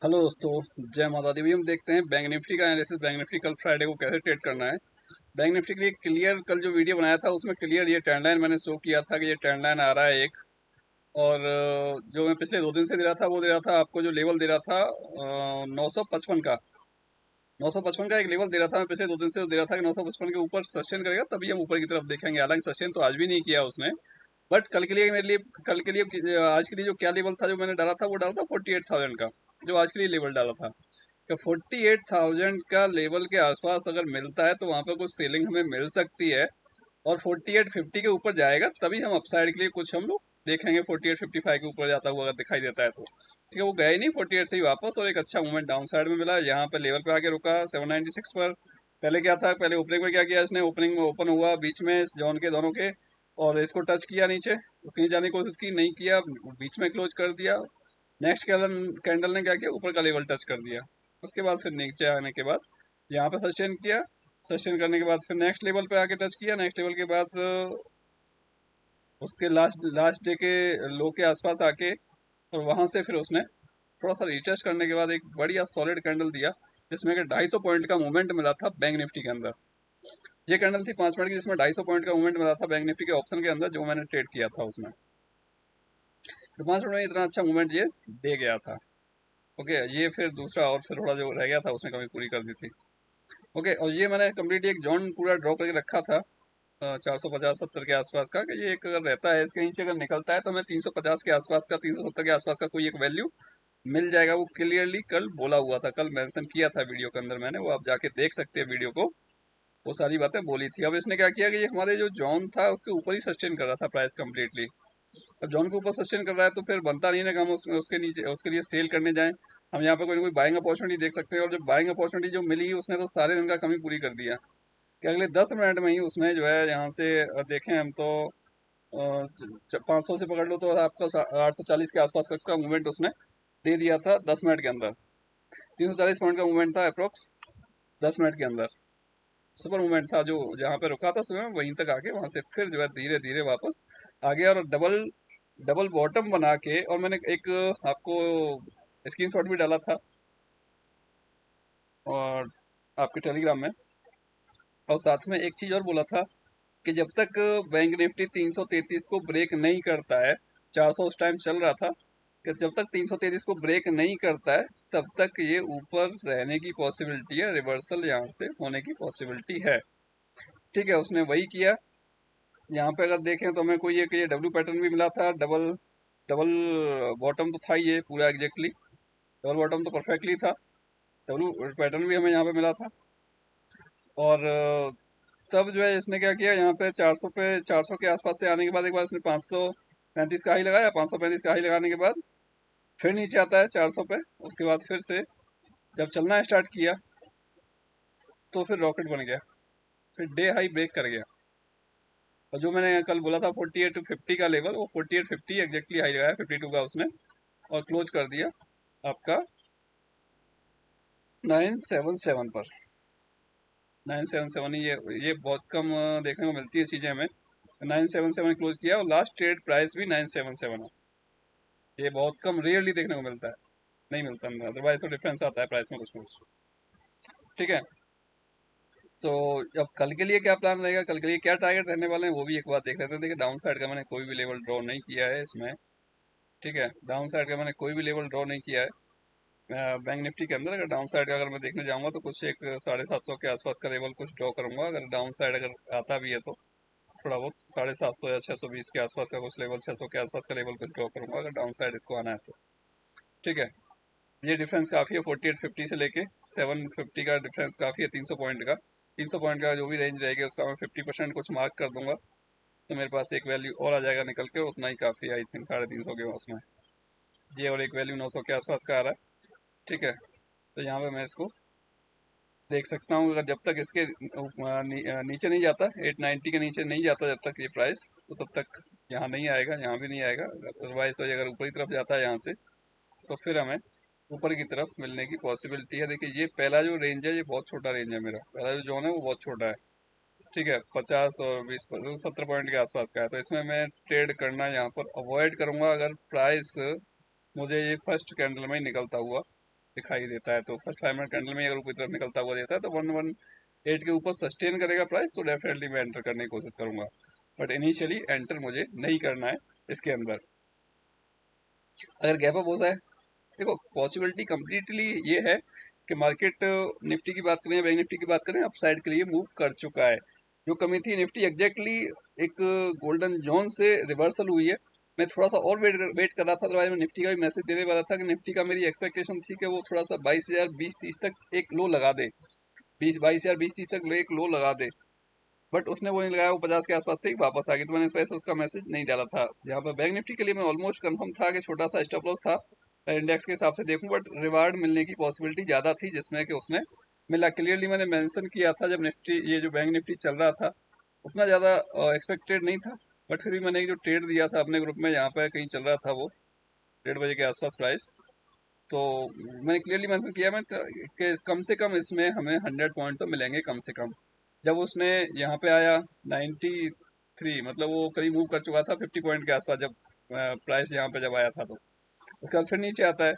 Hello दोस्तों, जय माता दी। अभी हम देखते हैं बैंक निफ्टी का एनालिसिस। बैंक निफ्टी कल फ्राइडे को कैसे ट्रेड करना है। बैंक निफ्टी के लिए क्लियर कल जो वीडियो बनाया था उसमें क्लियर ये ट्रेंड लाइन मैंने शो किया था कि ये ट्रेंड लाइन आ रहा है एक। और जो मैं पिछले 2 दिन से दे रहा था वो दे रहा था आपको, जो लेवल दे रहा था 955 का। 955 का एक लेवल दे रहा था, मैं पिछले 2 दिन से दे रहा था कि 955 के ऊपर सस्टेन करेगा तभी हम ऊपर की तरफ देखेंगे। हालांकि सस्टेन तो आज भी नहीं किया उसने, बट कल के लिए मेरे लिए, कल के लिए आज के लिए जो क्या लेवल था जो मैंने डाला था, वो डाला था 48,000 का। जो आज के लिए लेवल डाला था कि 48,000 का लेवल के आसपास अगर मिलता है तो वहां पर कुछ सेलिंग हमें मिल सकती है। और 4850 के ऊपर जाएगा तभी हम अपसाइड के लिए कुछ हम लोग देखेंगे। 4855 के ऊपर जाता हुआ अगर दिखाई देता है तो ठीक है। वो गया ही नहीं 48 से ही वापस, और एक अच्छा मूवमेंट डाउन साइड में मिला। यहाँ पे लेवल पे आके रुका 796 पर। पहले क्या था, पहले ओपनिंग में क्या किया इसने, ओपनिंग में ओपन हुआ बीच में इस जोन के दोनों के, और इसको टच किया नीचे, उसके नीचे जाने की कोशिश की, नहीं किया, बीच में क्लोज कर दिया। नेक्स्ट कैंडल ने क्या किया, ऊपर का लेवल टच कर दिया। उसके बाद फिर नीचे आने के बाद यहाँ पे सस्टेन किया। सस्टेन करने के बाद फिर नेक्स्ट लेवल पे आके टच किया। नेक्स्ट लेवल के बाद उसके लास्ट लास्ट डे के लो के आसपास आके, और वहां से फिर उसने थोड़ा सा रिटेस्ट करने के बाद एक बढ़िया सॉलिड कैंडल दिया, जिसमें कि 250 पॉइंट का मूवमेंट मिला था बैंक निफ्टी के अंदर। ये कैंडल थी 5 मिनट की, जिसमें 250 पॉइंट का मूवमेंट मिला था बैंक निफ्टी के ऑप्शन के अंदर, जो मैंने ट्रेड किया था उसमें। तो 5 मिनट में इतना अच्छा मूवमेंट ये दे गया था। ओके, ये फिर दूसरा और फिर थोड़ा जो रह गया था उसने कमी पूरी कर दी थी। ओके, और ये मैंने कम्प्लीट एक जोन पूरा ड्रॉ करके रखा था 450-70 के आसपास का, कि ये एक अगर रहता है इसके नीचे, अगर निकलता है तो हमें 350 के आसपास का, 370 के आसपास का कोई एक वैल्यू मिल जाएगा। वो क्लियरली कल बोला हुआ था, कल मेंशन किया था वीडियो के अंदर मैंने, वो आप जाके देख सकते हैं वीडियो को। वो सारी बातें बोली थी। अब इसने क्या किया कि ये हमारे जो जोन था उसके ऊपर ही सस्टेन कर रहा था प्राइस कम्प्लीटली। अब जॉन के ऊपर सस्टेन कर रहा है तो फिर बनता नहीं ना कि हम उसके नीचे उसके लिए सेल करने जाएं। हम यहाँ पे कोई ना कोई बाइंग अपॉर्चुनिटी देख सकते हैं, और जब बाइंग अपॉर्चुनिटी जो मिली उसने तो सारे दिन का कमी पूरी कर दिया, कि अगले 10 मिनट में ही उसने जो है यहाँ से देखें हम तो 500 से पकड़ लो तो आपका 840 के आसपास का मूवमेंट उसने दे दिया था 10 मिनट के अंदर। 340 पॉइंट का मूवमेंट था अप्रोक्स 10 मिनट के अंदर। सुपर मूवमेंट था, जो जहाँ पे रुका था सुबह वहीं तक आके वहां से फिर जो है धीरे धीरे वापस आ गया, और डबल डबल बॉटम बना के। और मैंने एक आपको स्क्रीनशॉट भी डाला था और आपके टेलीग्राम में, और साथ में एक चीज और बोला था कि जब तक बैंक निफ्टी 333 को ब्रेक नहीं करता है, 400 उस टाइम चल रहा था, कि जब तक 333 को ब्रेक नहीं करता है तब तक ये ऊपर रहने की पॉसिबिलिटी है, रिवर्सल यहाँ से होने की पॉसिबिलिटी है। ठीक है, उसने वही किया। यहाँ पे अगर देखें तो हमें कोई एक ये डब्ल्यू पैटर्न भी मिला था, डबल डबल बॉटम तो था ही ये पूरा एग्जैक्टली, डबल बॉटम तो परफेक्टली था। डब्ल्यू पैटर्न भी हमें यहाँ पे मिला था। और तब जो है इसने क्या किया, यहाँ पे 400 पे, 400 के आसपास से आने के बाद एक बार इसने 535 का हाई लगाया। 535 का हाई लगाने के बाद फिर नीचे आता है 400 पे। उसके बाद फिर से जब चलना स्टार्ट किया तो फिर रॉकेट बन गया, फिर डे हाई ब्रेक कर गया। और जो मैंने कल बोला था 4850 का लेवल, वो 4850 एग्जैक्टली हाई लगाया 52 का उसने, और क्लोज कर दिया आपका 977 पर। 977 ही, ये बहुत कम देखने को मिलती है चीजें हमें। 977 क्लोज किया, और लास्ट ट्रेड प्राइस भी 977 है। ये बहुत कम रेयरली देखने को मिलता है, नहीं मिलता, अदरवाइज तो डिफरेंस आता है प्राइस में कुछ ना कुछ। ठीक है, तो अब कल के लिए क्या प्लान रहेगा, कल के लिए क्या टारगेट रहने वाले हैं, वो भी एक बार देख लेते हैं। देखिए, डाउन साइड का मैंने कोई भी लेवल ड्रॉ नहीं किया है इसमें। ठीक है, डाउन साइड का मैंने कोई भी लेवल ड्रॉ नहीं किया है बैंक निफ्टी के अंदर। अगर डाउन साइड का अगर मैं देखने जाऊंगा तो कुछ एक 750 के आसपास का लेवल कुछ ड्रॉ करूंगा, अगर डाउन साइड अगर आता भी है तो थोड़ा बहुत 750 या 620 के आसपास का कुछ लेवल, 600 के आसपास का लेवल कुछ ड्रॉ करूंगा अगर डाउन साइड इसको आना है तो। ठीक है, ये डिफरेंस काफ़ी है 4850 से लेके 750 का डिफरेंस काफ़ी है, 300 पॉइंट का। 300 पॉइंट का जो भी रेंज रहेगी उसका मैं 50% कुछ मार्क कर दूंगा, तो मेरे पास एक वैल्यू और आ जाएगा निकल के, उतना ही काफ़ी है आई थिंक 350 के उसमें। ये और एक वैल्यू 900 के आसपास का आ रहा है। ठीक है, तो यहाँ पे मैं इसको देख सकता हूँ। अगर जब तक इसके नीचे नहीं जाता, 890 के नीचे नहीं जाता जब तक ये प्राइस, तो तब तक यहाँ नहीं आएगा, यहाँ भी नहीं आएगा। अदरवाइज तो ये अगर ऊपरी तरफ जाता है यहाँ से, तो फिर हमें ऊपर की तरफ मिलने की पॉसिबिलिटी है। देखिए, ये पहला जो रेंज है ये बहुत छोटा रेंज है, मेरा पहला जो जोन है वो बहुत छोटा है। ठीक है, 50 और 70 पॉइंट के आसपास का है, तो इसमें मैं ट्रेड करना यहाँ पर अवॉइड करूंगा, अगर प्राइस मुझे ये फर्स्ट कैंडल में ही निकलता हुआ दिखाई देता है। तो फर्स्ट 5 मिनट कैंडल में अगर ऊपर की तरफ निकलता हुआ देता है तो 118 के ऊपर सस्टेन करेगा प्राइस तो डेफिनेटली मैं एंटर करने की कोशिश करूंगा, बट इनिशियली एंटर मुझे नहीं करना है इसके अंदर। अगर गैप अप हो जाए, देखो पॉसिबिलिटी कंप्लीटली ये है कि मार्केट निफ्टी की बात करें, बैंक निफ्टी की बात करें, अपसाइड के लिए मूव कर चुका है। जो कमी थी निफ्टी एग्जैक्टली एक गोल्डन जोन से रिवर्सल हुई है। मैं थोड़ा सा और वेट कर रहा था, अदरवाइज मैं निफ्टी का भी मैसेज देने वाला था कि निफ्टी का मेरी एक्सपेक्टेशन थी कि वो थोड़ा सा 22,000 20-30 तक एक लो लगा दे, 22,000 20-30 तक एक लो लगा दे, बट उसने वो नहीं लगाया, वो 50 के आसपास से ही वापस आ गई, तो मैंने इस वजह से उसका मैसेज नहीं डाला था। यहाँ पर बैंक निफ्टी के लिए मैं ऑलमोस्ट कंफर्म था कि छोटा सा स्टॉप लॉस था इंडेक्स के हिसाब से देखूं, बट रिवार्ड मिलने की पॉसिबिलिटी ज़्यादा थी जिसमें कि उसने मिला। क्लियरली मैंने मेंशन किया था जब निफ्टी ये जो बैंक निफ्टी चल रहा था उतना ज़्यादा एक्सपेक्टेड नहीं था, बट फिर भी मैंने एक जो ट्रेड दिया था अपने ग्रुप में, यहाँ पर कहीं चल रहा था वो 1:30 बजे के आसपास प्राइस, तो मैंने क्लियरली मेंशन किया मैं कि कम से कम इसमें हमें 100 पॉइंट तो मिलेंगे कम से कम। जब उसने यहाँ पे आया 93, मतलब वो करीब मूव कर चुका था 50 पॉइंट के आसपास, जब प्राइस यहाँ पे जब आया था, तो उसके बाद फिर नीचे आता है,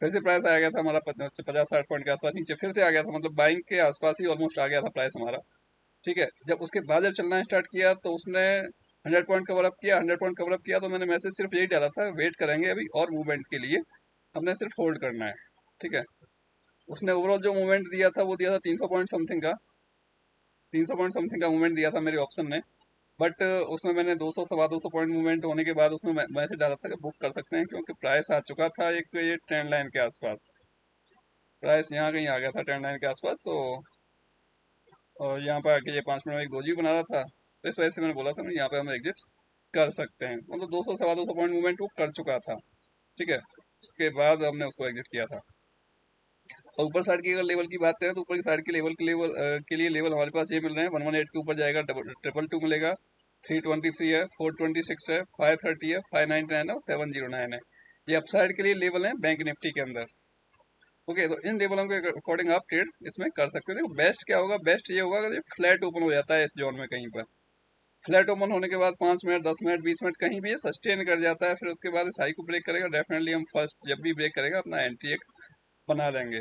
फिर से प्राइस आ गया था हमारा 50-60 पॉइंट के आसपास, नीचे फिर से आ गया था, मतलब बाइंग के आसपास ही ऑलमोस्ट आ गया था प्राइस हमारा। ठीक है, जब उसके बाद जब चलना स्टार्ट किया तो उसने 100 पॉइंट कवर अप किया, 100 पॉइंट कवर अप किया, तो मैंने मैसेज सिर्फ यही डाला था, वेट करेंगे अभी और मूवमेंट के लिए, हमने सिर्फ होल्ड करना है। ठीक है, उसने ओवरऑल जो मूवमेंट दिया था वो दिया था 300 पॉइंट समथिंग का, 300 पॉइंट समथिंग का मूवमेंट दिया था मेरे ऑप्शन ने, बट उसमें मैंने 200 सवा 200 पॉइंट मूवमेंट होने के बाद उसमें मैसेज डाला था कि बुक कर सकते हैं, क्योंकि प्राइस आ चुका था एक ये ट्रेंड लाइन के आसपास, प्राइस यहाँ कहीं आ गया था ट्रेंड लाइन के आसपास, तो और यहाँ पर आके ये 5 मिनट में एक दोजी बना रहा था, तो इस वजह से मैंने बोला था यहाँ पे हम एग्जिट कर सकते हैं, मतलब 200 सवा 200 पॉइंट मूवमेंट वो कर चुका था। ठीक है, उसके बाद हमने उसको एग्जिट किया था। और ऊपर साइड की अगर लेवल की बात करें तो ऊपर की साइड के लेवल के लिए लेवल हमारे पास ये मिल रहे हैं, 118 के ऊपर जाएगा 222 मिलेगा, 323 है, 426 है, 530 है, 599 है और 709 है। ये अपसाइड के लिए लेवल है बैंक निफ्टी के अंदर। ओके, तो इन लेवलों के अकॉर्डिंग आप ट्रेड इसमें कर सकते हो। देखो बेस्ट क्या होगा, बेस्ट ये होगा अगर ये फ्लैट ओपन हो जाता है इस जोन में कहीं पर, फ्लैट ओपन होने के बाद 5 मिनट 10 मिनट 20 मिनट कहीं भी ये सस्टेन कर जाता है, फिर उसके बाद इस हाई को ब्रेक करेगा, डेफिनेटली हम फर्स्ट जब भी ब्रेक करेगा अपना एंट्री एक बना लेंगे।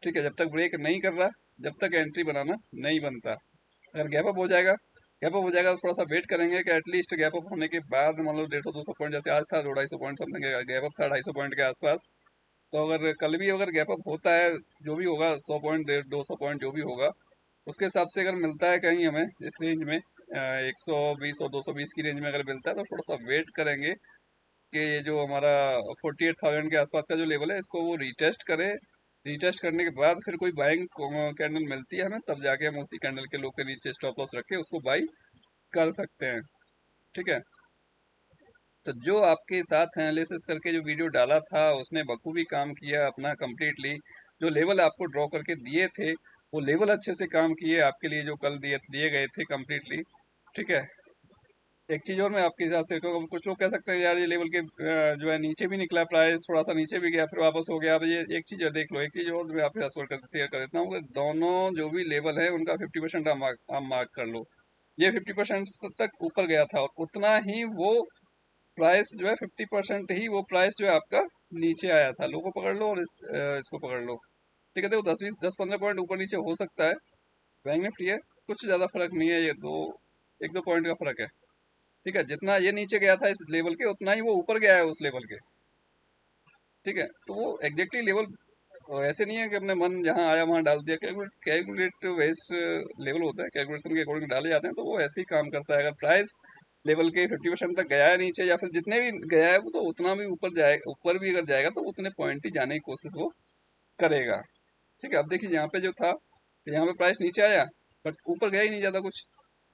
ठीक है, जब तक ब्रेक नहीं कर रहा, जब तक एंट्री बनाना नहीं बनता। अगर गैप अप हो जाएगा, गैप अप हो जाएगा तो थोड़ा सा वेट करेंगे कि एटलीस्ट गैप अप होने के बाद मान लो 150-200 पॉइंट, जैसे आज था 200-250 पॉइंट समथिंग गैप अप था 250 पॉइंट के आसपास, तो अगर कल भी अगर गैप अप होता है, जो भी होगा 100 पॉइंट 200 पॉइंट जो भी होगा, उसके हिसाब से अगर मिलता है कहीं हमें इस रेंज में 120 और 220 की रेंज में अगर मिलता है तो थोड़ा सा वेट करेंगे कि ये जो हमारा 48,000 के आसपास का जो लेवल है इसको वो रीटेस्ट करे। रीटेस्ट करने के बाद फिर कोई बाइंग कैंडल मिलती है हमें, तब जाके हम उसी कैंडल के लो के नीचे स्टॉप लॉस रख के उसको बाई कर सकते हैं। ठीक है, तो जो आपके साथ एनालिसिस करके जो वीडियो डाला था उसने बखूबी काम किया अपना कंप्लीटली, जो लेवल आपको ड्रॉ करके दिए थे वो लेवल अच्छे से काम किए आपके लिए, जो कल दिए दिए गए थे कंप्लीटली। ठीक है, एक चीज और मैं आपके हिसाब से कहूँ, कुछ लोग कह सकते हैं यार ये लेवल के जो है नीचे भी निकला प्राइस, थोड़ा सा नीचे भी गया फिर वापस हो गया। अब ये एक चीज और देख लो, एक चीज और मैं आपके साथ शेयर कर देता हूँ कि दोनों जो भी लेवल है उनका 50% आप मार्क कर लो। ये 50% तक ऊपर गया था और उतना ही वो प्राइस जो है 50% ही वो प्राइस जो है आपका नीचे आया था। लो को पकड़ लो और इसको पकड़ लो। ठीक है, देखो 10-15 पॉइंट ऊपर नीचे हो सकता है, बैंक निफ्टी है, कुछ ज्यादा फर्क नहीं है, ये दो 1-2 पॉइंट का फर्क है। ठीक है, जितना ये नीचे गया था इस लेवल के उतना ही वो ऊपर गया है उस लेवल के। ठीक है, तो वो एग्जैक्टली लेवल ऐसे नहीं है कि अपने मन जहाँ आया वहाँ डाल दिया, कैलकुलेट वेस लेवल होता है, कैलकुलेशन के अकॉर्डिंग डाले जाते हैं, तो वो ऐसे ही काम करता है। अगर प्राइस लेवल के 50% तक गया है नीचे, या फिर जितने भी गया है वो, तो उतना भी ऊपर जाए, ऊपर भी अगर जाएगा तो उतने पॉइंट ही जाने की कोशिश वो करेगा। ठीक है, अब देखिए यहाँ पे जो था, यहाँ पे प्राइस नीचे आया बट ऊपर गया ही नहीं ज़्यादा कुछ।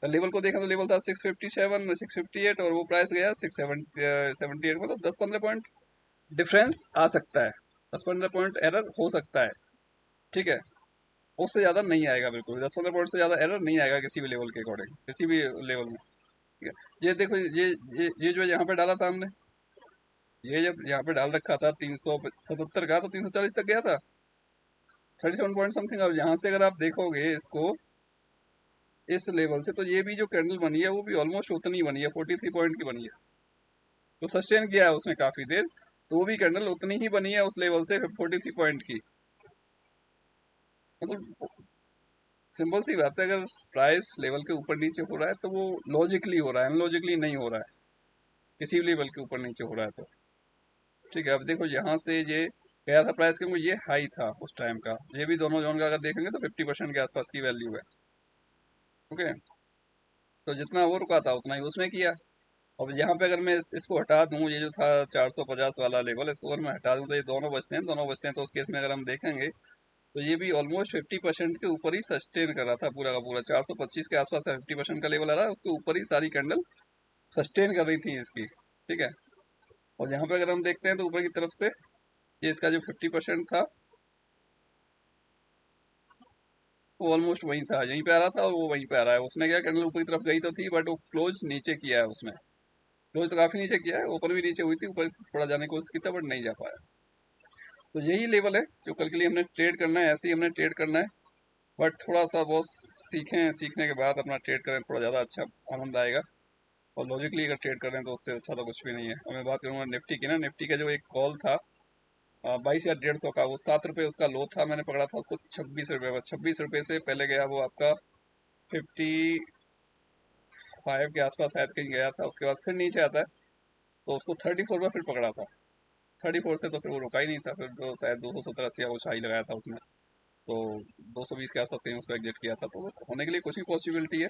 लेवल को देखा तो लेवल था 657 658 और वो प्राइस गया 678, मतलब 10-15 पॉइंट डिफरेंस आ सकता है, 10-15 पॉइंट एरर हो सकता है। ठीक है, उससे ज़्यादा नहीं आएगा, बिल्कुल 10-15 पॉइंट से ज़्यादा एरर नहीं आएगा किसी भी लेवल के अकॉर्डिंग, किसी भी लेवल में। ठीक है, ये देखो ये जो यहाँ पे डाला था हमने, ये जब यहाँ पे डाल रखा था 377 का, तो 340 तक गया था, 37 पॉइंट समथिंग। और यहाँ से अगर आप देखोगे इसको इस लेवल से, तो ये भी जो कैंडल बनी है वो भी ऑलमोस्ट उतनी बनी है, 43 पॉइंट की बनी है, तो सस्टेन किया है उसने काफ़ी देर। तो वो भी कैंडल उतनी ही बनी है उस लेवल से 43 पॉइंट की। मतलब सिंपल सी बात है, अगर प्राइस लेवल के ऊपर नीचे हो रहा है तो वो लॉजिकली हो रहा है, अनलॉजिकली नहीं हो रहा है। किसी भी लेवल के ऊपर नीचे हो रहा है तो ठीक है। अब देखो यहाँ से ये गया था प्राइस, क्योंकि ये हाई था उस टाइम का, ये भी दोनों जोन का अगर देखेंगे तो 50% के आसपास की वैल्यू है। ओके, तो जितना वो रुका था उतना ही उसने किया। अब यहाँ पे अगर मैं इसको हटा दूं, ये जो था 450 वाला लेवल, इसको अगर मैं हटा दूं तो ये दोनों बचते हैं, दोनों बचते हैं। तो उस केस में अगर हम देखेंगे तो ये भी ऑलमोस्ट 50% के ऊपर ही सस्टेन कर रहा था पूरा का पूरा। 425 के आसपास का 50% का लेवल आ रहा है, उसके ऊपर ही सारी कैंडल सस्टेन कर रही थी इसकी। ठीक है, और यहाँ पे अगर हम देखते हैं तो ऊपर की तरफ से ये इसका जो 50% था वो ऑलमोस्ट वहीं था, यहीं पे आ रहा था और वो वहीं पे आ रहा है। उसने क्या, कैंडल ऊपर की तरफ गई तो थी बट वो क्लोज नीचे किया है उसने। क्लोज तो काफी नीचे किया है, ऊपर भी नीचे हुई थी, ऊपर थोड़ा जाने की कोशिश की था बट नहीं जा पाया। तो यही लेवल है जो कल के लिए हमने ट्रेड करना है, ऐसे ही हमने ट्रेड करना है। बट थोड़ा सा बहुत सीखें, सीखने के बाद अपना ट्रेड करें, थोड़ा ज़्यादा अच्छा आनंद आएगा। और लॉजिकली अगर ट्रेड करें तो उससे अच्छा तो कुछ भी नहीं है। और मैं बात करूँगा निफ्टी की ना, निफ्टी का जो एक कॉल था 22,150 का, वो 7 रुपये उसका लो था, मैंने पकड़ा था उसको 26 रुपये पर। 26 रुपये से पहले गया वो आपका 55 के आसपास शायद कहीं गया था, उसके बाद फिर नीचे आता है। तो उसको 34 पर फिर पकड़ा था। 34 से तो फिर वो रुका ही नहीं था, फिर तो शायद 270-80 का कुछ हाई लगाया था उसने। तो 220 के आसपास कहीं उसको एग्जिट किया था। तो वो होने के लिए कुछ भी पॉसिबिलिटी है।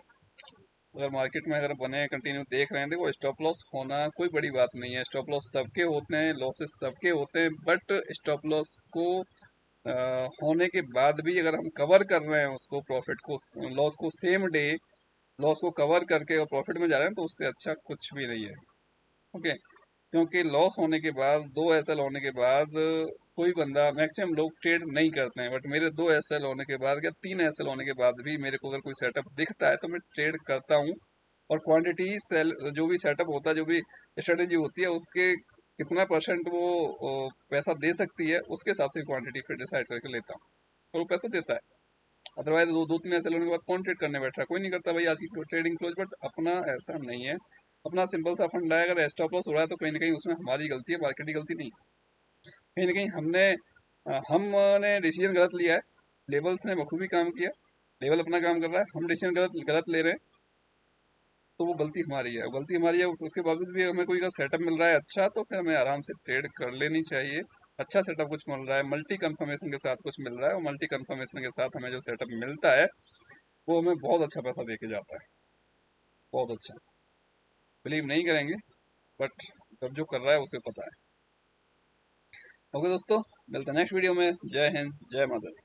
अगर मार्केट में अगर बने कंटिन्यू देख रहे हैं, देखो स्टॉप लॉस होना कोई बड़ी बात नहीं है। स्टॉप लॉस सबके होते हैं, लॉसेस सबके होते हैं, बट स्टॉप लॉस को होने के बाद भी अगर हम कवर कर रहे हैं उसको, प्रॉफिट को, लॉस को सेम डे लॉस को कवर करके और प्रॉफिट में जा रहे हैं, तो उससे अच्छा कुछ भी नहीं है। ओके, क्योंकि लॉस होने के बाद, 2 SL होने के बाद कोई बंदा, मैक्सिमम लोग ट्रेड नहीं करते हैं, बट मेरे 2 SL होने के बाद या 3 SL होने के बाद भी मेरे को अगर कोई सेटअप दिखता है तो मैं ट्रेड करता हूँ। और क्वांटिटी सेल जो भी सेटअप होता है, जो भी स्ट्रेटेजी होती है, उसके कितना परसेंट वो पैसा दे सकती है, उसके हिसाब से क्वांटिटी फिर डिसाइड करके लेता हूँ, और वो पैसा देता है। अदरवाइज 2-3 SL होने के बाद कौन ट्रेड करने बैठ रहा है? कोई नहीं करता भाई आज की ट्रेडिंग क्लोज। बट अपना ऐसा नहीं है, अपना सिंपल सा फंडा है। अगर स्टॉप लॉस हो रहा है तो कहीं ना कहीं उसमें हमारी गलती है, मार्केट की गलती नहीं। कहीं ना कहीं हमने डिसीजन गलत लिया है। लेवल्स ने बखूबी काम किया, लेवल अपना काम कर रहा है, हम डिसीजन गलत गलत ले रहे हैं। तो वो गलती हमारी है, गलती हमारी है। उसके बावजूद भी हमें कोई का सेटअप मिल रहा है अच्छा, तो फिर हमें आराम से ट्रेड कर लेनी चाहिए। अच्छा सेटअप कुछ मिल रहा है, मल्टी कंफर्मेशन के साथ कुछ मिल रहा है, और मल्टी कंफर्मेशन के साथ हमें जो सेटअप मिलता है वो हमें बहुत अच्छा पैसा दे के जाता है, बहुत अच्छा। बिलीव नहीं करेंगे, बट जब जो कर रहा है उसे पता है। ओके दोस्तों, मिलते हैं नेक्स्ट वीडियो में। जय हिंद, जय माता दी।